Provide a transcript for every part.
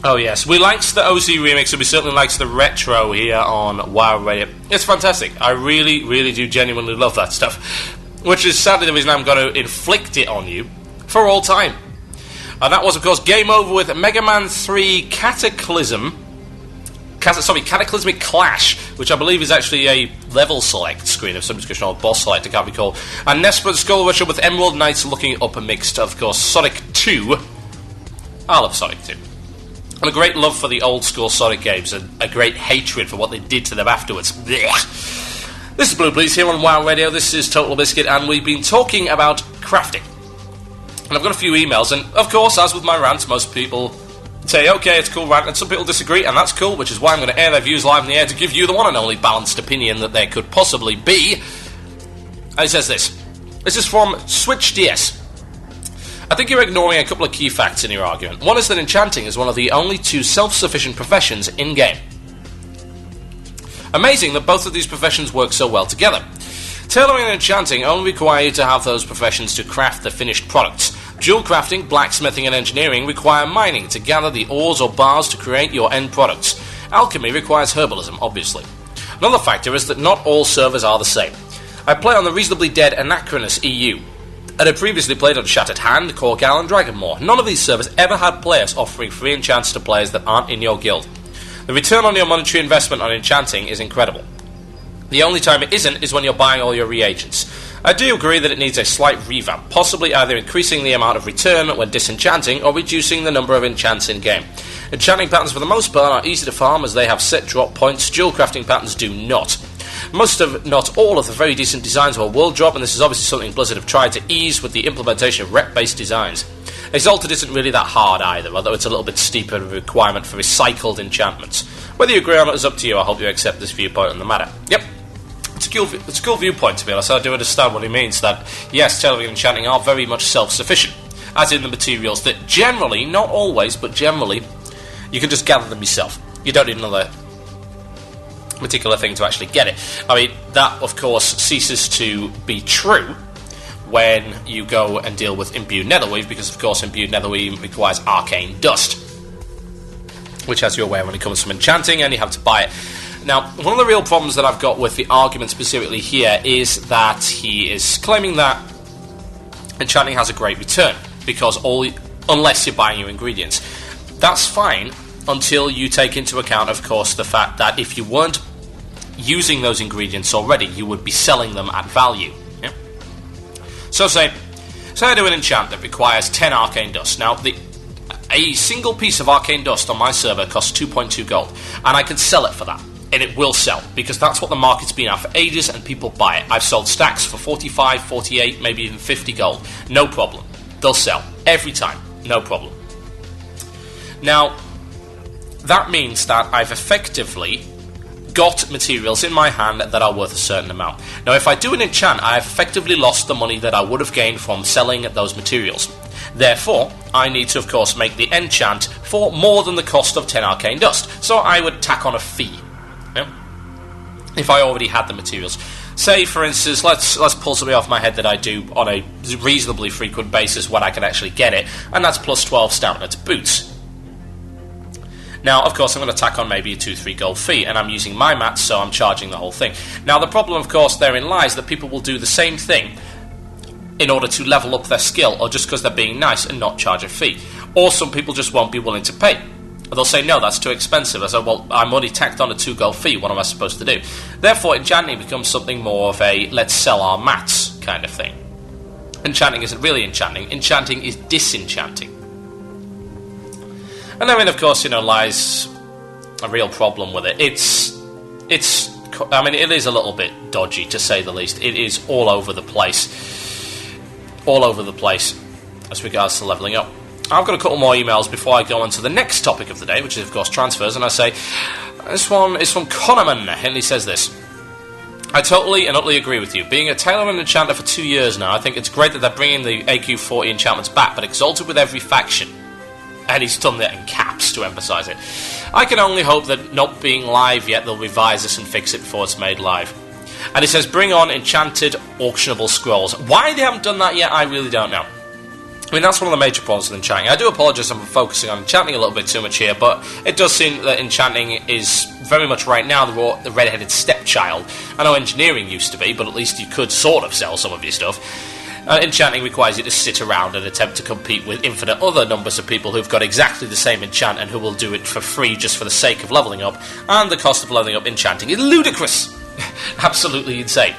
Oh yes, we liked the OC remix and we certainly liked the retro here on WoW Radio. It's fantastic. I really, really do genuinely love that stuff. Which is sadly the reason I'm going to inflict it on you for all time. And that was, of course, Game Over with Mega Man 3 Cataclysmic Clash, which I believe is actually a level select screen of some description, or boss select, I can't recall. And Nesper Skull Rusher with Emerald Knights looking up amidst, of course, Sonic 2. I love Sonic 2. And a great love for the old school Sonic games, and a great hatred for what they did to them afterwards. Blech. This is Blue Please here on WoW Radio, this is Total Biscuit, and we've been talking about crafting. And I've got a few emails, and of course, as with my rants, most people say, okay, it's a cool rant, and some people disagree, and that's cool, which is why I'm going to air their views live in the air to give you the one and only balanced opinion that there could possibly be. And it says this. This is from Switch DS. I think you're ignoring a couple of key facts in your argument. One is that enchanting is one of the only two self-sufficient professions in-game. Amazing that both of these professions work so well together. Tailoring and enchanting only require you to have those professions to craft the finished products. Jewel crafting, blacksmithing and engineering require mining to gather the ores or bars to create your end products. Alchemy requires herbalism, obviously. Another factor is that not all servers are the same. I play on the reasonably dead Anachronous EU, and I previously played on Shattered Hand, Corgal and Dragonmore. None of these servers ever had players offering free enchants to players that aren't in your guild. The return on your monetary investment on enchanting is incredible. The only time it isn't is when you're buying all your reagents. I do agree that it needs a slight revamp, possibly either increasing the amount of return when disenchanting or reducing the number of enchants in-game. Enchanting patterns for the most part are easy to farm as they have set drop points. Jewel crafting patterns do not. Most of, not all of the very decent designs will world drop, and this is obviously something Blizzard have tried to ease with the implementation of rep-based designs. Exalted isn't really that hard either, although it's a little bit steeper requirement for recycled enchantments. Whether you agree or not is up to you. I hope you accept this viewpoint on the matter. Yep. It's a cool viewpoint, to be honest. I do understand what he means, that yes, tailoring and enchanting are very much self-sufficient, as in the materials that generally, not always, but generally, you can just gather them yourself. You don't need another particular thing to actually get it. I mean, that, of course, ceases to be true when you go and deal with Imbued Netherweave, because, of course, Imbued Netherweave requires Arcane Dust, which, as you're aware, only comes from enchanting, and you have to buy it. Now, one of the real problems that I've got with the argument specifically here is that he is claiming that enchanting has a great return, because unless you're buying your ingredients. That's fine until you take into account, of course, the fact that if you weren't using those ingredients already, you would be selling them at value. Yeah? So say I do an enchant that requires 10 Arcane Dust. Now, a single piece of Arcane Dust on my server costs 2.2 gold, and I can sell it for that. And it will sell, because that's what the market's been at for ages, and people buy it. I've sold stacks for 45, 48, maybe even 50 gold. No problem. They'll sell. Every time. No problem. Now, that means that I've effectively got materials in my hand that are worth a certain amount. Now, if I do an enchant, I've effectively lost the money that I would have gained from selling those materials. Therefore, I need to, of course, make the enchant for more than the cost of 10 Arcane Dust. So I would tack on a fee. If I already had the materials. Say, for instance, let's pull something off my head that I do on a reasonably frequent basis when I can actually get it, and that's plus 12 stamina to boots. Now, of course, I'm going to tack on maybe a 2-3 gold fee, and I'm using my mats, so I'm charging the whole thing. Now, the problem, of course, therein lies that people will do the same thing in order to level up their skill, or just because they're being nice and not charge a fee. Or some people just won't be willing to pay. They'll say, no, that's too expensive. I say, well, I'm only tacked on a 2 gold fee. What am I supposed to do? Therefore, enchanting becomes something more of a let's sell our mats kind of thing. Enchanting isn't really enchanting. Enchanting is disenchanting. And then, of course, lies a real problem with it. I mean, it is a little bit dodgy, to say the least. It is all over the place. All over the place as regards to levelling up. I've got a couple more emails before I go on to the next topic of the day, which is, of course, transfers, and I say, this one is from Connorman, and he says this: I totally and utterly agree with you. Being a tailor and enchanter for 2 years now, I think it's great that they're bringing the AQ40 enchantments back, but exalted with every faction. And he's done that in caps to emphasise it. I can only hope that not being live yet, they'll revise this and fix it before it's made live. And he says, bring on enchanted auctionable scrolls. Why they haven't done that yet, I really don't know. I mean, that's one of the major problems with enchanting. I do apologise if I'm focusing on enchanting a little bit too much here, but it does seem that enchanting is very much right now the red-headed stepchild. I know engineering used to be, but at least you could sort of sell some of your stuff. Enchanting requires you to sit around and attempt to compete with infinite other numbers of people who've got exactly the same enchant and who will do it for free just for the sake of levelling up, and the cost of levelling up enchanting is ludicrous. Absolutely insane.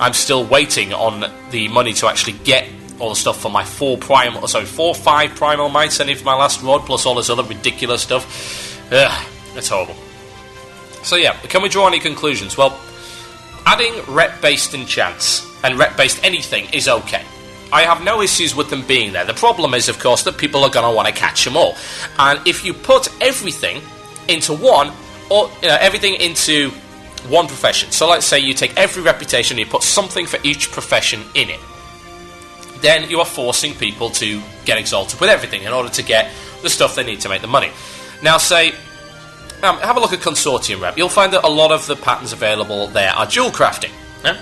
I'm still waiting on the money to actually get all the stuff for my 5 primal mites I need for my last rod, plus all this other ridiculous stuff. It's horrible. So yeah, can we draw any conclusions? Well, adding rep-based enchants and rep-based anything is okay. I have no issues with them being there. The problem is, of course, that people are going to want to catch them all. And if you put everything into one, or everything into one profession, so let's say you take every reputation and you put something for each profession in it, then you are forcing people to get exalted with everything in order to get the stuff they need to make the money. Now, say, have a look at Consortium Rep. You'll find that a lot of the patterns available there are dual crafting. Yeah?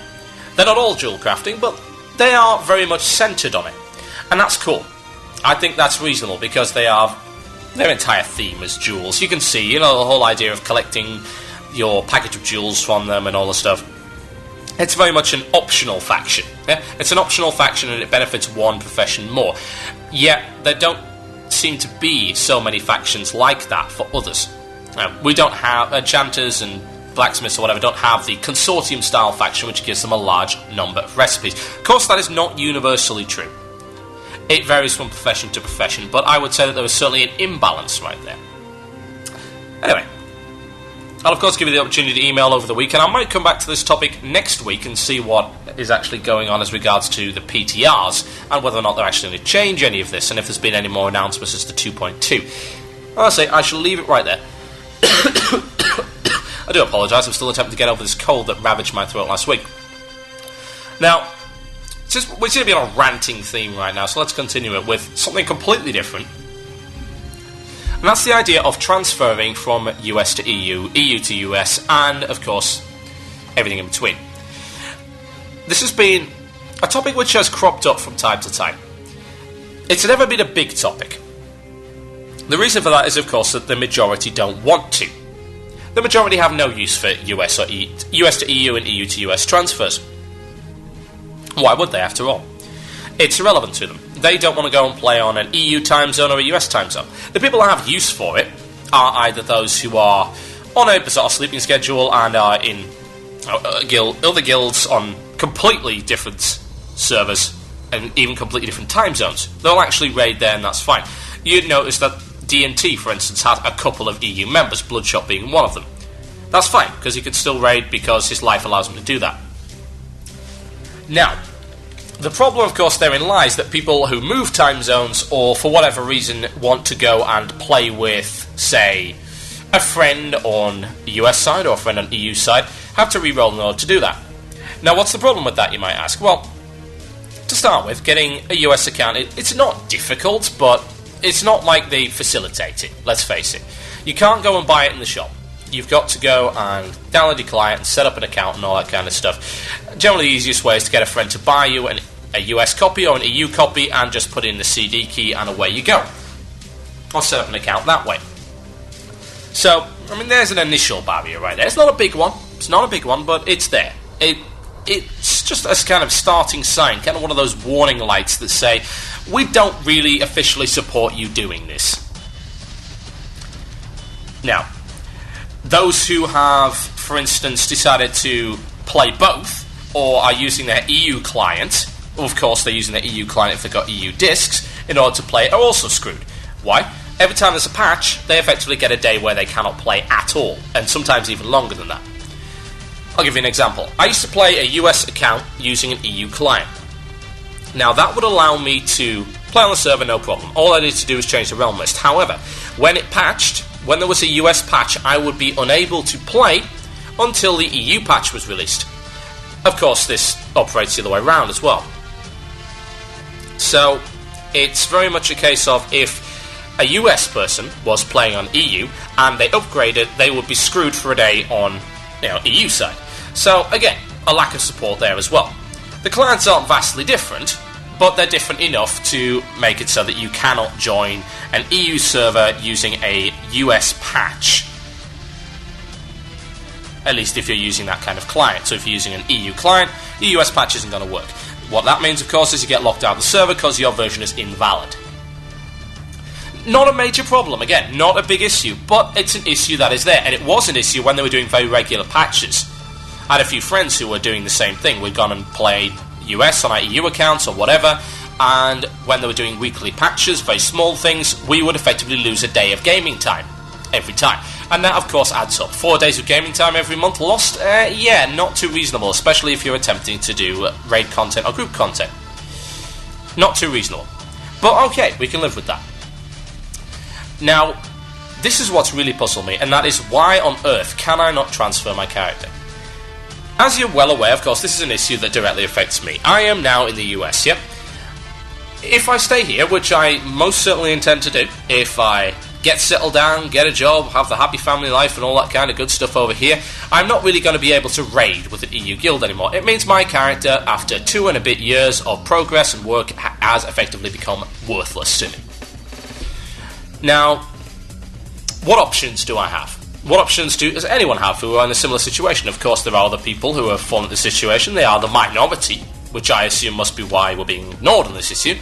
They're not all dual crafting, but they are very much centred on it. And that's cool. I think that's reasonable, because their entire theme is jewels. You can see, the whole idea of collecting your package of jewels from them and all the stuff. It's very much an optional faction. Yeah? It's an optional faction and it benefits one profession more. Yet, there don't seem to be so many factions like that for others. We don't have enchanters and blacksmiths or whatever don't have the consortium style faction, which gives them a large number of recipes. Of course, that is not universally true. It varies from profession to profession, but I would say that there is certainly an imbalance right there. Anyway, I'll of course give you the opportunity to email over the week, and I might come back to this topic next week and see what is actually going on as regards to the PTRs and whether or not they're actually going to change any of this, and if there's been any more announcements as to 2.2. Honestly, I shall leave it right there. I do apologise, I'm still attempting to get over this cold that ravaged my throat last week. Now, we seem to be on a ranting theme right now, so let's continue it with something completely different. And that's the idea of transferring from US to EU, EU to US, and, of course, everything in between. This has been a topic which has cropped up from time to time. It's never been a big topic. The reason for that is, of course, that the majority don't want to. The majority have no use for US to EU and EU to US transfers. Why would they, after all? It's irrelevant to them. They don't want to go and play on an EU time zone or a US time zone. The people that have use for it are either those who are on a bizarre sleeping schedule and are in other guilds on completely different servers and even completely different time zones. They'll actually raid there, and that's fine. You'd notice that D&T, for instance, had a couple of EU members, Bloodshot being one of them. That's fine, because he could still raid because his life allows him to do that. Now, the problem, of course, therein lies that people who move time zones or, for whatever reason, want to go and play with, say, a friend on the US side or a friend on the EU side, have to re-roll in order to do that. Now, what's the problem with that, you might ask? Well, to start with, getting a US account, it's not difficult, but it's not like they facilitate it, let's face it. You can't go and buy it in the shop. You've got to go and download your client and set up an account and all that kind of stuff. Generally, the easiest way is to get a friend to buy you a US copy or an EU copy and just put in the CD key and away you go. Or set up an account that way. So, I mean, there's an initial barrier right there. It's not a big one. It's not a big one, but it's there. It's just a kind of starting sign, kind of one of those warning lights that say, we don't really officially support you doing this. Now, those who have, for instance, decided to play both, or are using their EU client, of course they're using their EU client if they've got EU discs, in order to play, are also screwed. Why? Every time there's a patch, they effectively get a day where they cannot play at all, and sometimes even longer than that. I'll give you an example. I used to play a US account using an EU client. Now, that would allow me to play on the server, no problem. All I needed to do was change the realm list. However, when it patched, when there was a US patch, I would be unable to play until the EU patch was released. Of course, this operates the other way around as well. So, it's very much a case of if a US person was playing on EU and they upgraded, they would be screwed for a day on EU side. So, again, a lack of support there as well. The clients aren't vastly different, but they're different enough to make it so that you cannot join an EU server using a US patch. At least if you're using that kind of client. So if you're using an EU client, the US patch isn't going to work. What that means, of course, is you get locked out of the server because your version is invalid. Not a major problem, again, not a big issue, but it's an issue that is there, and it was an issue when they were doing very regular patches. I had a few friends who were doing the same thing. We'd gone and played US on our EU accounts or whatever, and when they were doing weekly patches, very small things, we would effectively lose a day of gaming time every time. And that, of course, adds up. 4 days of gaming time every month lost? Yeah, not too reasonable, especially if you're attempting to do raid content or group content. Not too reasonable. But okay, we can live with that. Now, this is what's really puzzled me, and that is why on earth can I not transfer my character? As you're well aware, of course, this is an issue that directly affects me. I am now in the US, yep? If I stay here, which I most certainly intend to do, if I get settled down, get a job, have the happy family life and all that kind of good stuff over here, I'm not really going to be able to raid with an EU guild anymore. It means my character, after 2 and a bit years of progress and work, has effectively become worthless to me. Now, what options do I have? What options does anyone have who are in a similar situation? Of course, there are other people who have fallen into this situation. They are the minority, which I assume must be why we're being ignored on this issue.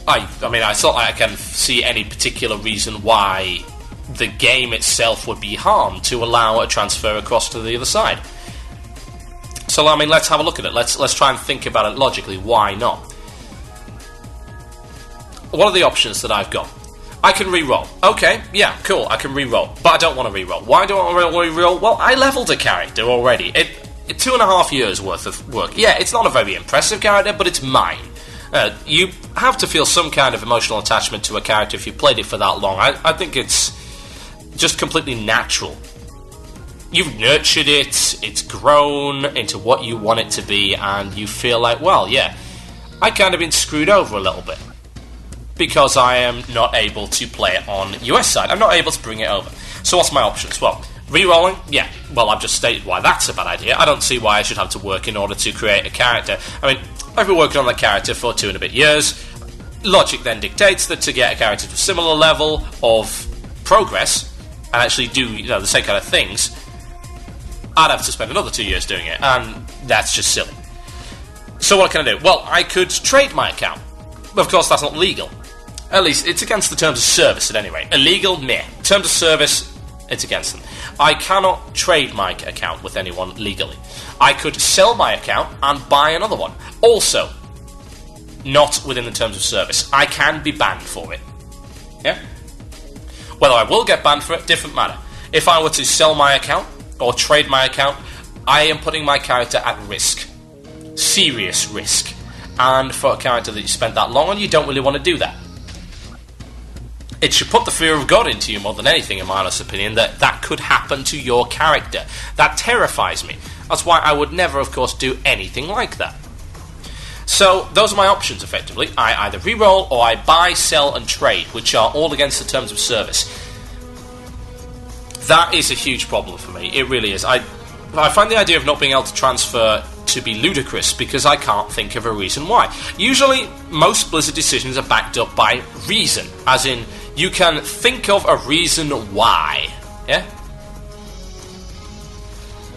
I mean, it's not like I can see any particular reason why the game itself would be harmed to allow a transfer across to the other side. So, I mean, let's have a look at it. Let's try and think about it logically. Why not? What are the options that I've got? I can re-roll. Okay, yeah, cool, I can re-roll. But I don't want to re-roll. Why do I want to re-roll? Well, I leveled a character already. 2.5 years worth of work. Yeah, it's not a very impressive character, but it's mine. You have to feel some kind of emotional attachment to a character if you've played it for that long. I think it's just completely natural. You've nurtured it, it's grown into what you want it to be, and you feel like, well, yeah, I kind of been screwed over a little bit. Because I am not able to play it on US side. I'm not able to bring it over. So what's my options? Well, re-rolling? Yeah. Well, I've just stated why that's a bad idea. I don't see why I should have to work in order to create a character. I mean, I've been working on that character for 2 and a bit years. Logic then dictates that to get a character to a similar level of progress and actually do, the same kind of things, I'd have to spend another 2 years doing it, and that's just silly. So what can I do? Well, I could trade my account. Of course, that's not legal. At least, it's against the terms of service at any rate. Illegal, meh. Terms of service, it's against them. I cannot trade my account with anyone legally. I could sell my account and buy another one. Also, not within the terms of service. I can be banned for it. Yeah? Whether I will get banned for it, different matter. If I were to sell my account, or trade my account, I am putting my character at risk. Serious risk. And for a character that you spent that long on, you don't really want to do that. It should put the fear of God into you more than anything, in my honest opinion, that could happen to your character. That terrifies me. That's why I would never, of course, do anything like that. So, those are my options, effectively. I either re-roll, or I buy, sell, and trade, which are all against the terms of service. That is a huge problem for me. It really is. I find the idea of not being able to transfer to be ludicrous, because I can't think of a reason why. Usually, most Blizzard decisions are backed up by reason, as in, you can think of a reason why. Yeah?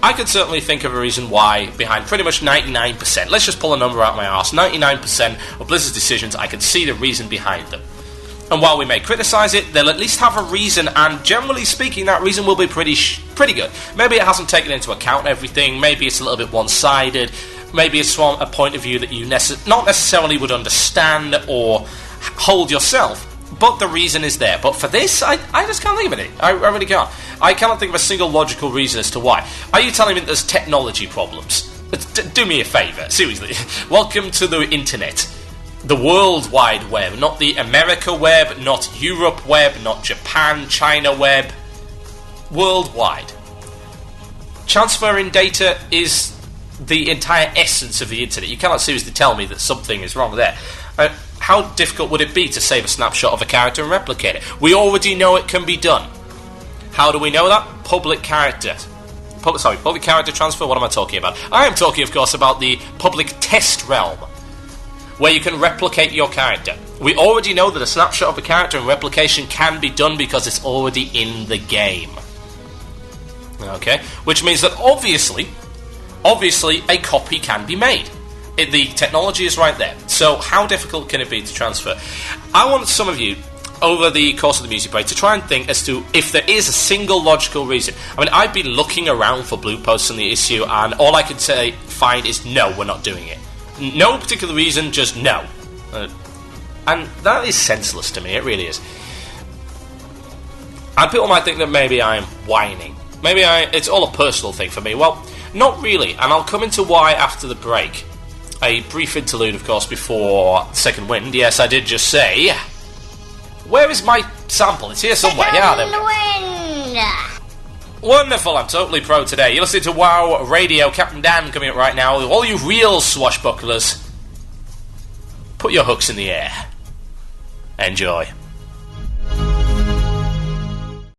I could certainly think of a reason why behind pretty much 99%. Let's just pull a number out of my arse. 99% of Blizzard's decisions, I can see the reason behind them. And while we may criticise it, they'll at least have a reason, and generally speaking, that reason will be pretty good. Maybe it hasn't taken into account everything, maybe it's a little bit one-sided, maybe it's from a point of view that you not necessarily would understand or hold yourself, but the reason is there. But for this, I just can't think of it. I really can't. I cannot think of a single logical reason as to why. Are you telling me that there's technology problems? Do me a favour, seriously. Welcome to the internet. The World Wide Web, not the America Web, not Europe Web, not Japan, China Web. Worldwide. Transferring data is the entire essence of the internet. You cannot seriously tell me that something is wrong there. How difficult would it be to save a snapshot of a character and replicate it? We already know it can be done. How do we know that? Public character transfer? What am I talking about? I am talking, of course, about the public test realm, where you can replicate your character. We already know that a snapshot of a character and replication can be done because it's already in the game. Okay? Which means that obviously a copy can be made. The technology is right there. So how difficult can it be to transfer? I want some of you, over the course of the music break, to try and think as to if there is a single logical reason. I mean, I've been looking around for blue posts on the issue, and all I can find is no, we're not doing it. No particular reason, just no. And that is senseless to me, it really is. And people might think that maybe I'm whining. Maybe it's all a personal thing for me. Well, not really, and I'll come into why after the break. A brief interlude, of course, before Second Wind. Yes, I did just say... Where is my sample? It's here somewhere. Yeah, there we go. Wonderful, I'm totally pro today. You're listening to WoW Radio. Captain Dan coming up right now. All you real swashbucklers, put your hooks in the air. Enjoy.